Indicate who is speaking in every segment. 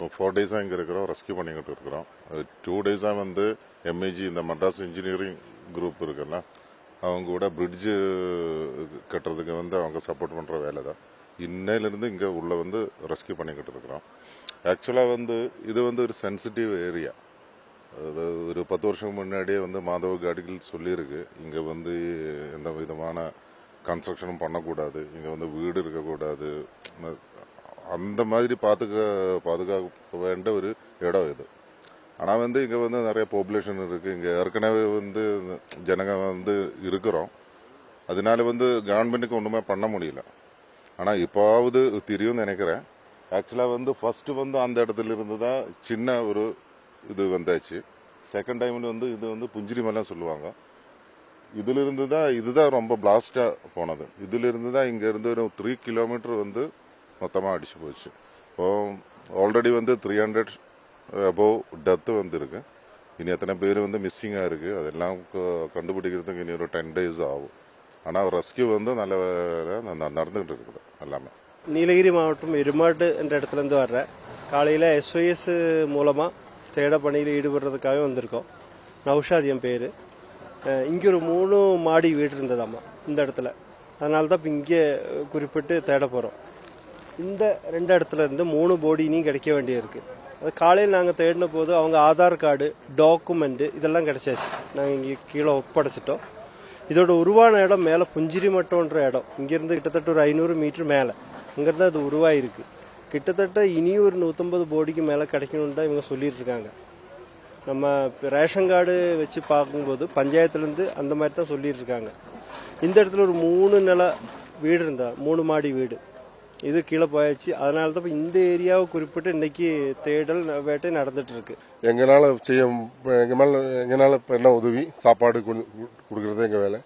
Speaker 1: இப்போ 4 டேஸாக இங்கே இருக்கிறோம், ரெஸ்கியூ பண்ணிக்கிட்டு இருக்கிறோம். 2 டேஸாக வந்து எம்ஏஜி இந்த மெட்ராஸ் இன்ஜினியரிங் குரூப் இருக்குல்ல, அவங்க கூட பிரிட்ஜு கட்டுறதுக்கு வந்து அவங்க சப்போர்ட் பண்ணுற வேலை தான். இன்னையிலேருந்து இங்கே உள்ள வந்து ரெஸ்கியூ பண்ணிக்கிட்டு இருக்கிறோம். ஆக்சுவலாக வந்து இது வந்து ஒரு சென்சிட்டிவ் ஏரியா. அது ஒரு 10 வருஷம் முன்னாடியே வந்து மாதவ காடிகள் சொல்லியிருக்கு, இங்கே வந்து எந்த விதமான கன்ஸ்ட்ரக்ஷனும் பண்ணக்கூடாது, இங்கே வந்து வீடு இருக்கக்கூடாது, அந்த மாதிரி பாதுகாக்க வேண்ட ஒரு இடம் இது. ஆனால் வந்து இங்கே வந்து நிறைய பாப்புலேஷன் இருக்குது, இங்கே ஏற்கனவே வந்து ஜனங்க வந்து இருக்கிறோம். அதனால வந்து கவர்மெண்ட்டுக்கு ஒன்றுமே பண்ண முடியல. ஆனால் இப்போவாவது தெரியும்னு நினைக்கிறேன். ஆக்சுவலாக வந்து ஃபர்ஸ்ட் வந்து அந்த இடத்துல இருந்து தான் சின்ன ஒரு இது வந்தாச்சு. செகண்ட் டைமில் வந்து இது வந்து புஞ்சிரி மலைன்னு சொல்லுவாங்க. இதிலிருந்து தான் இதுதான் ரொம்ப பிளாஸ்டாக போனது. இதிலிருந்து தான் இங்கேருந்து ஒரு 3 கிலோமீட்டர் வந்து மொத்தமாக அடிச்சு போச்சு. இப்போ ஆல்ரெடி வந்து 300 அபோவ் டெத்து வந்துருக்கு. இனி எத்தனை பேர் வந்து மிஸ்ஸிங்காக இருக்குது, அதெல்லாம் கண்டுபிடிக்கிறதுக்கு இனி ஒரு 10 days ஆகும். ஆனால் ரெஸ்கியூ வந்து நல்ல நடந்துகிட்டு இருக்குது எல்லாமே.
Speaker 2: நீலகிரி மாவட்டம் எருமாடு என்ற இடத்துலேருந்து வர்றேன். காலையில் SOS மூலமாக தேட பணியில் ஈடுபடுறதுக்காக வந்திருக்கோம். நௌஷாத் என் பேர். இங்கே ஒரு 3 மாடி வீடு இருந்ததாம்மா இந்த இடத்துல. அதனால தான் இப்போ இங்கே குறிப்பிட்டு தேட போகிறோம். இந்த 2 இடத்துல இருந்து 3 பாடி இனியும் கிடைக்க வேண்டியிருக்கு. அது காலையில் நாங்கள் தேடின போது அவங்க ஆதார் கார்டு, டாக்குமெண்ட்டு இதெல்லாம் கிடைச்சாச்சு. நாங்கள் இங்கே கீழே ஒப்படைச்சிட்டோம். இதோட உருவான இடம் மேலே புஞ்சிரி மட்டம்ன்ற இடம். இங்கேருந்து கிட்டத்தட்ட ஒரு 500 மீட்டர் மேலே அங்கேருந்து அது உருவாயிருக்கு. கிட்டத்தட்ட இனியும் ஒரு 150 பாடிக்கு மேலே கிடைக்கணும்னு தான் இவங்க சொல்லிட்டு இருக்காங்க. நம்ம ரேஷன் கார்டு வச்சு பார்க்கும்போது பஞ்சாயத்துலேருந்து அந்த மாதிரி தான் சொல்லிட்டு இருக்காங்க. இந்த இடத்துல ஒரு 3 நில வீடு இருந்தா, 3 மாடி வீடு, இது கீழே போயாச்சு. அதனால தான் இந்த ஏரியாவை குறிப்பிட்டு இன்னைக்கு தேடல் வேட்டை நடந்துட்டு இருக்கு.
Speaker 3: எங்களால் என்ன உதவி சாப்பாடு கொடுக்கறது எங்கள் வேலை.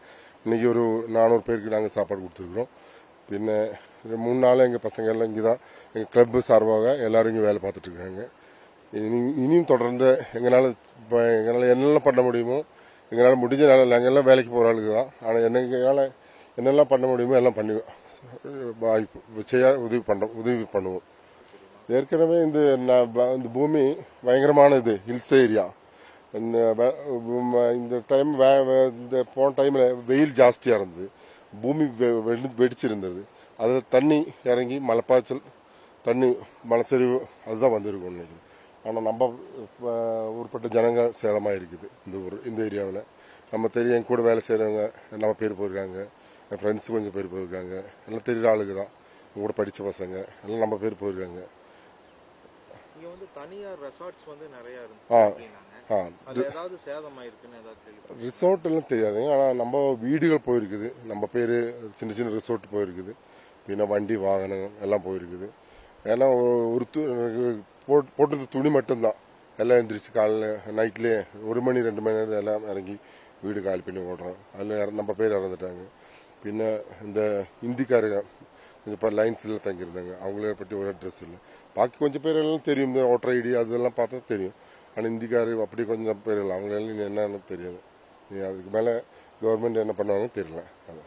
Speaker 3: இன்னைக்கு ஒரு 400 பேருக்கு நாங்கள் சாப்பாடு கொடுத்துருக்குறோம். பின்ன 3 நாள் எங்கள் பசங்க எல்லாம் இங்கே தான் எங்கள் கிளப்பு சார்பாக எல்லாரும் இங்கே வேலை பார்த்துட்டு இருக்காங்க. இனியும் தொடர்ந்து எங்களால் என்னெல்லாம் பண்ண முடியுமோ, எங்களால் முடிஞ்ச நாள் நாங்கள் எல்லாம் வேலைக்கு போகிற ஆளுக்கு தான். ஆனால் எங்களால் என்னெல்லாம் பண்ண முடியுமோ எல்லாம் பண்ணி உதவி பண்ணுவோம். ஏற்கனவே இந்த பூமி பயங்கரமான இது ஹில்ஸ் ஏரியா. இந்த டைம் இந்த போன டைமில் வெயில் ஜாஸ்தியாக இருந்தது, பூமி வெடிச்சிருந்தது. அதில் தண்ணி இறங்கி மலைப்பாய்ச்சல், தண்ணி மலைச்சரிவு அதுதான் வந்திருக்கும் நினைக்கிறேன். ஆனால் நம்ம ஊர்பட்ட ஜனங்க சேதமாக இருக்குது இந்த ஏரியாவில். நம்ம தெரியும், என் கூட வேலை செய்கிறவங்க நம்ம பேர் போயிருக்காங்க, என் ஃப்ரெண்ட்ஸு கொஞ்சம் பேர் போயிருக்காங்க, எல்லாம் தெரியுற ஆளுக்கு தான், என் கூட படித்த பசங்க எல்லாம் நம்ம பேர் போயிருக்காங்க. ரிசார்ட் எல்லாம் தெரியாதுங்க, ஆனால் நம்ம வீடுகள் போயிருக்குது, நம்ம பேர் சின்ன சின்ன ரிசார்ட் போயிருக்குது. பின்ன வண்டி வாகனம் எல்லாம் போயிருக்குது. ஏன்னா ஒரு போட்டது துணி மட்டும்தான். எல்லாம் எழுந்திரிச்சு காலையில் நைட்லேயே 1 மணி 2 மணி நேரம் எல்லாம் இறங்கி வீடு காலி பண்ணி ஓடுறோம். அதில் நம்ம பேர் இறந்துட்டாங்க. பின்ன இந்த இந்திக்காரங்க இப்போ லைன்ஸில் தங்கியிருந்தாங்க, அவங்கள பற்றி ஒரு அட்ரஸ் இல்லை. பாக்கி கொஞ்சம் பேர் எல்லாம் தெரியும், இந்த ஓட்டர் ஐடி அதெல்லாம் பார்த்தா தெரியும். ஆனால் இந்திக்காரு அப்படி கொஞ்சம் பேர் இல்லை, அவங்களெல்லாம் என்னன்னு தெரியாது. அதுக்கு மேலே கவர்மெண்ட் என்ன பண்ணுவாங்கன்னு தெரியல. அது